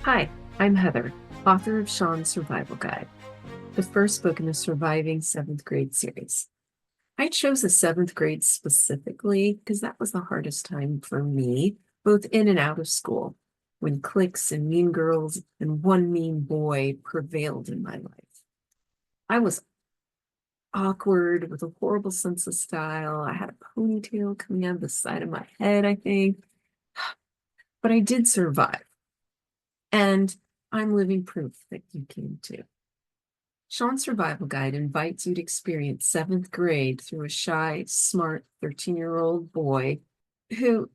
Hi, I'm Heather, author of Sean's Survival Guide, the first book in the Surviving Seventh Grade series. I chose the seventh grade specifically because that was the hardest time for me, both in and out of school, when cliques and mean girls and one mean boy prevailed in my life. I was awkward with a horrible sense of style. I had a ponytail coming out of the side of my head, I think, but I did survive. And I'm living proof that you can too. Sean's Survival Guide invites you to experience seventh grade through a shy, smart 13-year-old boy who,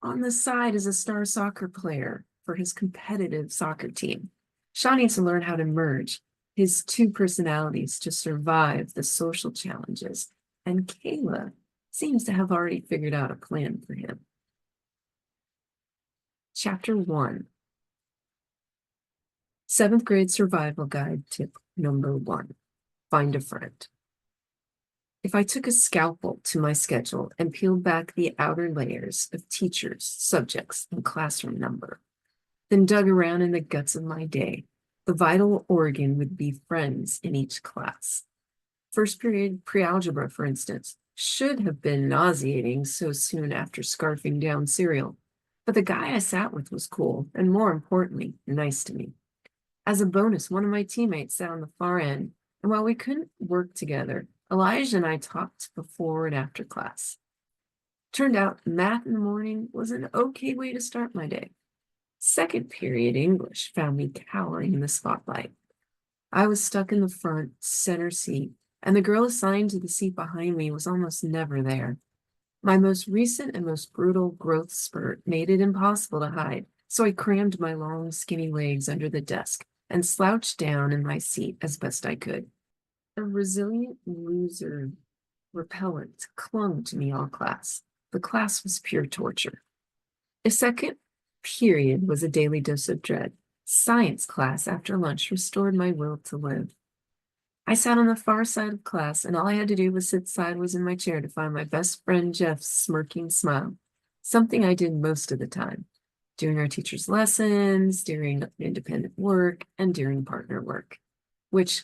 on the side, is a star soccer player for his competitive soccer team. Sean needs to learn how to merge his two personalities to survive the social challenges, and Kayla seems to have already figured out a plan for him. Chapter 1. Seventh Grade Survival Guide Tip number 1. Find a friend. If I took a scalpel to my schedule and peeled back the outer layers of teachers, subjects, and classroom number, then dug around in the guts of my day, the vital organ would be friends in each class. First period pre-algebra, for instance, should have been nauseating so soon after scarfing down cereal, but the guy I sat with was cool, and more importantly, nice to me. As a bonus, one of my teammates sat on the far end, and while we couldn't work together, Elijah and I talked before and after class. Turned out math in the morning was an okay way to start my day. Second period English found me cowering in the spotlight. I was stuck in the front center seat, and the girl assigned to the seat behind me was almost never there. My most recent and most brutal growth spurt made it impossible to hide, so I crammed my long, skinny legs under the desk and slouched down in my seat as best I could. A resilient loser repellent clung to me all class. The class was pure torture. A second period was a daily dose of dread. Science class after lunch restored my will to live. I sat on the far side of class, and all I had to do was sit sideways in my chair to find my best friend Jeff's smirking smile, something I did most of the time, during our teacher's lessons, during independent work, and during partner work, which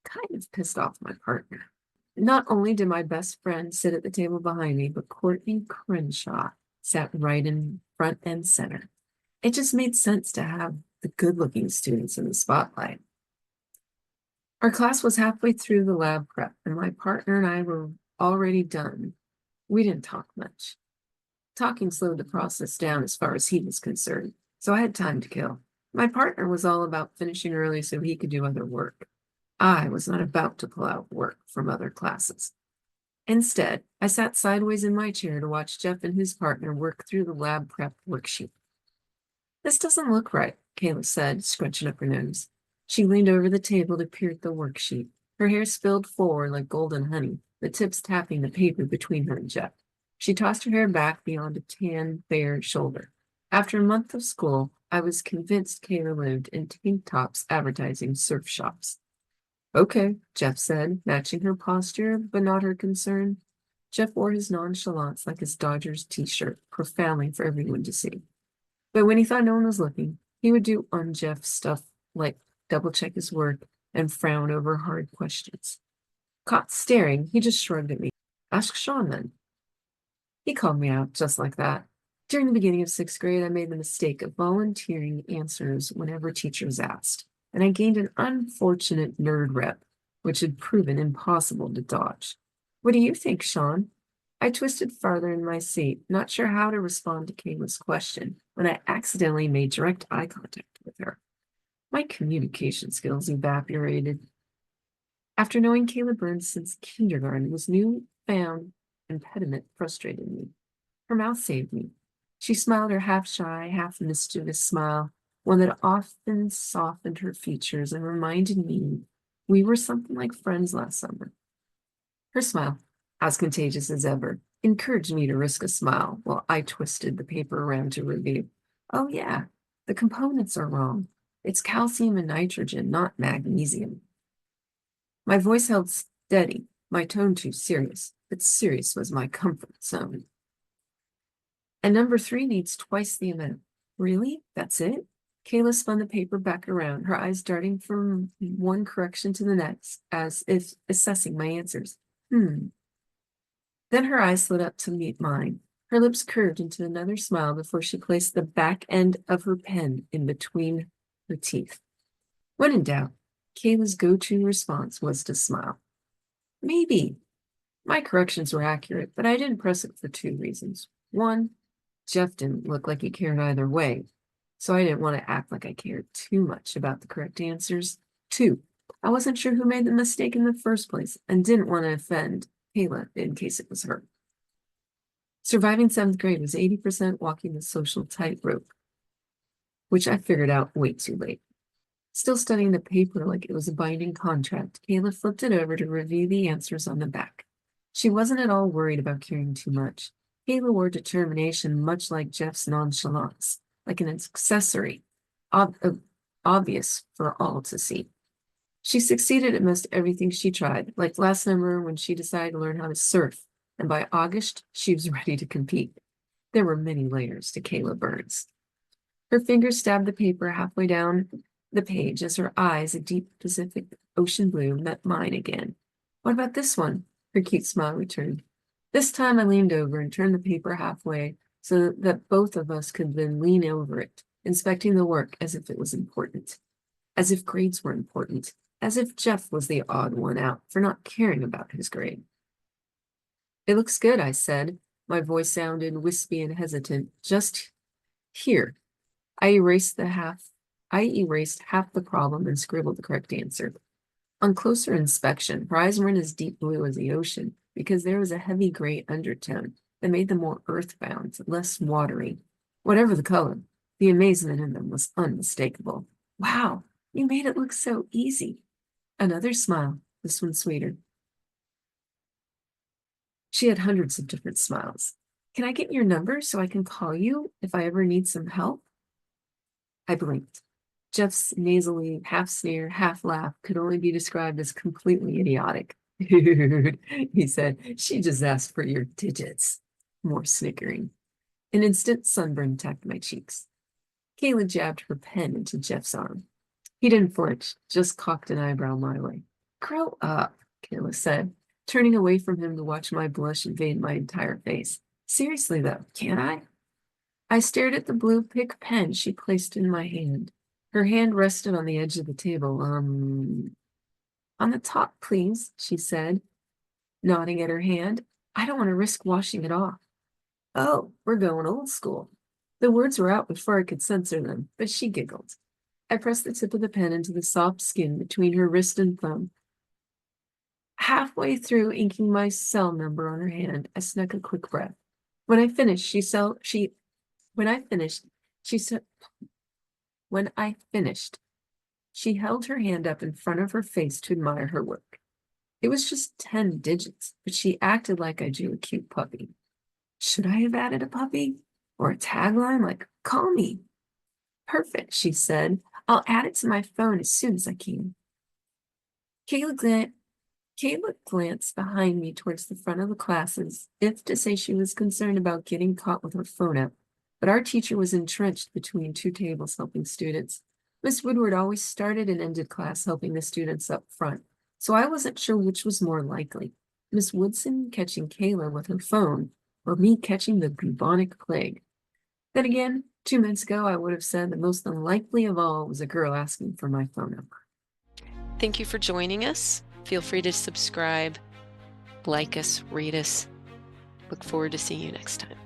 kind of pissed off my partner. Not only did my best friend sit at the table behind me, but Courtney Crenshaw sat right in front and center. It just made sense to have the good-looking students in the spotlight. Our class was halfway through the lab prep, and my partner and I were already done. We didn't talk much. Talking slowed the process down as far as he was concerned, so I had time to kill. My partner was all about finishing early so he could do other work. I was not about to pull out work from other classes. Instead, I sat sideways in my chair to watch Jeff and his partner work through the lab prep worksheet. This doesn't look right, Kayla said, scrunching up her nose. She leaned over the table to peer at the worksheet. Her hair spilled forward like golden honey, the tips tapping the paper between her and Jeff. She tossed her hair back beyond a tan, bare shoulder. After a month of school, I was convinced Kayla lived in tank tops advertising surf shops. Okay, Jeff said, matching her posture, but not her concern. Jeff wore his nonchalance like his Dodgers t-shirt, profoundly for everyone to see. But when he thought no one was looking, he would do un-Jeff stuff like double-check his work and frown over hard questions. Caught staring, he just shrugged at me. Ask Sean then. He called me out just like that. During the beginning of sixth grade, I made the mistake of volunteering answers whenever teachers asked, and I gained an unfortunate nerd rep, which had proven impossible to dodge. What do you think, Sean? I twisted farther in my seat, not sure how to respond to Kayla's question, when I accidentally made direct eye contact with her. My communication skills evaporated. After knowing Kayla Burns since kindergarten, this newfound impediment frustrated me. Her mouth saved me. She smiled her half shy, half mischievous smile, one that often softened her features and reminded me we were something like friends last summer. Her smile, as contagious as ever, encouraged me to risk a smile while I twisted the paper around to review. Oh, yeah, the components are wrong. It's calcium and nitrogen, not magnesium. My voice held steady, my tone too serious, but serious was my comfort zone. And number 3 needs twice the amount. Really? That's it? Kayla spun the paper back around, her eyes darting from one correction to the next, as if assessing my answers. Then her eyes slid up to meet mine. Her lips curved into another smile before she placed the back end of her pen in between her teeth. When in doubt, Kayla's go-to response was to smile. Maybe. My corrections were accurate, but I didn't press it for two reasons. One, Jeff didn't look like he cared either way, so I didn't want to act like I cared too much about the correct answers. Two, I wasn't sure who made the mistake in the first place and didn't want to offend Kayla in case it was her. Surviving 7th grade was 80% walking the social tightrope, which I figured out way too late. Still studying the paper like it was a binding contract, Kayla flipped it over to review the answers on the back. She wasn't at all worried about caring too much. Kayla wore determination much like Jeff's nonchalance, like an accessory, obvious for all to see. She succeeded at most everything she tried, like last summer when she decided to learn how to surf, and by August, she was ready to compete. There were many layers to Kayla Burns. Her fingers stabbed the paper halfway down the page as her eyes, a deep Pacific Ocean blue, met mine again. What about this one? Her cute smile returned. This time I leaned over and turned the paper halfway so that both of us could then lean over it, inspecting the work as if it was important, as if grades were important, as if Jeff was the odd one out for not caring about his grade. It looks good, I said. My voice sounded wispy and hesitant. Just here. I erased half the problem and scribbled the correct answer. On closer inspection, her eyes weren't as deep blue as the ocean because there was a heavy gray undertone that made them more earthbound, less watery. Whatever the color, the amazement in them was unmistakable. Wow, you made it look so easy. Another smile, this one sweeter. She had hundreds of different smiles. Can I get your number so I can call you if I ever need some help? I blinked. Jeff's nasally half sneer, half laugh could only be described as completely idiotic. Dude, he said, she just asked for your digits. More snickering. An instant sunburn tapped my cheeks. Kayla jabbed her pen into Jeff's arm. He didn't flinch, just cocked an eyebrow my way. Grow up, Kayla said, turning away from him to watch my blush invade my entire face. Seriously, though, can't I? I stared at the blue pick pen she placed in my hand. Her hand rested on the edge of the table. On the top, please, she said, nodding at her hand. I don't want to risk washing it off. Oh, we're going old school. The words were out before I could censor them, but she giggled. I pressed the tip of the pen into the soft skin between her wrist and thumb. Halfway through inking my cell number on her hand, I snuck a quick breath. When I finished, she held her hand up in front of her face to admire her work. It was just 10 digits, but she acted like I drew a cute puppy. Should I have added a puppy? Or a tagline like, call me? Perfect, she said. I'll add it to my phone as soon as I can. Kayla glanced behind me towards the front of the class as if to say she was concerned about getting caught with her phone out. But our teacher was entrenched between two tables helping students. Miss Woodward always started and ended class helping the students up front, so I wasn't sure which was more likely, Miss Woodson catching Kayla with her phone or me catching the bubonic plague. Then again, 2 minutes ago, I would have said the most unlikely of all was a girl asking for my phone number. Thank you for joining us. Feel free to subscribe, like us, rate us. Look forward to seeing you next time.